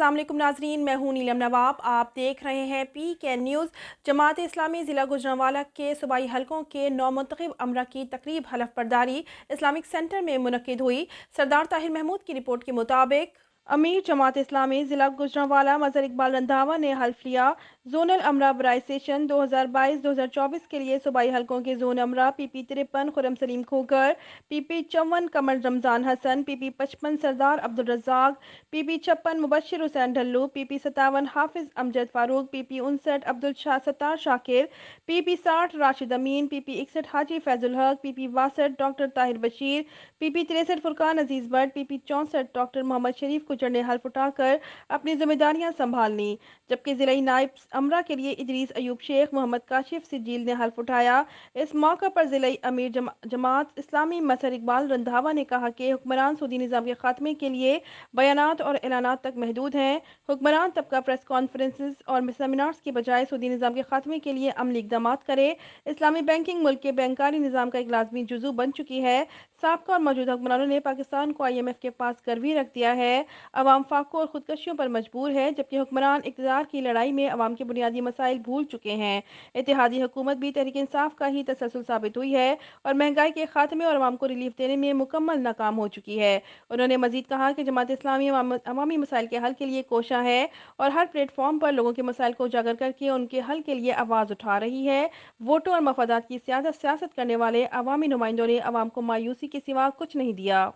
अस्सलाम वालेकुम नाजरीन, मैं हूं नीलम नवाब। आप देख रहे हैं PK न्यूज़। जमात इस्लामी ज़िला गुजरांवाला के सूबाई हलकों के नौमुंतखब अमरा की तकरीब हलफ बर्दारी इस्लामिक सेंटर में मुनक्किद हुई। सरदार ताहिर महमूद की रिपोर्ट के मुताबिक अमीर जमात इस्लामी ज़िला गुजरांवाला मजहर इकबाल रंधावा ने हल्फ लिया। जोनल अमरा बराई सेशन 2022-2024 के लिए सूबाई हलकों के जोन अमरा PP 53 Khurram Saleem Khokhar, PP 54 Qamar Ramzan Hasan, PP 55 Sardar Abdul Razzaq, PP 56 Mubashir Hussain Dhallu, PP 57 Hafiz Amjad Farooq, PP 59 Abdul Sattar Shakir, PP 60 Rashid Amin, PP 61 Haji Faizul Haq, PP 62 doctor Tahir Bashir, PP 63 Furqan Aziz Bhatt, PP 64 doctor Mohammad Sharif Kuchar ने हल्फ उठाकर अपनी जिम्मेदारियां संभाल ली। जबकि जिला नायब अमरा के लिए इदरीस अयूब शेख, मोहम्मद काशिफ सिजील ने हल्फ उठाया। इस मौका पर जिला अमीर जमात इस्लामी मजहर इकबाल रंधावा ने कहा कि हुक्मरान सूदी निज़ाम के खात्मे के लिए बयानात और ऐलानात तक महदूद हैं। हुक्मरान तबका प्रेस कॉन्फ्रेंसेस और सेमिनार्स के बजाय सूदी निज़ाम के खात्मे के लिए अमली इकदाम करे। इस्लामी बैंकिंग मुल्क के बैंकारी निज़ाम का एक लाजमी जुज़ू बन चुकी है। साबका और मौजूदा हुक्मरानों ने पाकिस्तान को IMF के पास करवी रख दिया है। अवाम फाकों और खुदकशियों पर मजबूर है, जबकि हुक्मरान इक़्तिदार की लड़ाई में अवाम के बुनियादी मसाइल भूल चुके हैं। इत्तेहादी हुकूमत भी तहरीक इंसाफ का ही तसलसल साबित हुई है और महंगाई के खात्मे और अवाम को रिलीफ देने में मुकम्मल नाकाम हो चुकी है। उन्होंने मजीद कहा कि जमात इस्लामी अवामी मसाइल के हल के लिए कोशा है और हर प्लेटफॉर्म पर लोगों के मसाइल को उजागर करके उनके हल के लिए आवाज़ उठा रही है। वोटों और मफादात की सियासत करने वाले अवामी नुमाइंदों ने अवाम को मायूसी के सिवा कुछ नहीं दिया।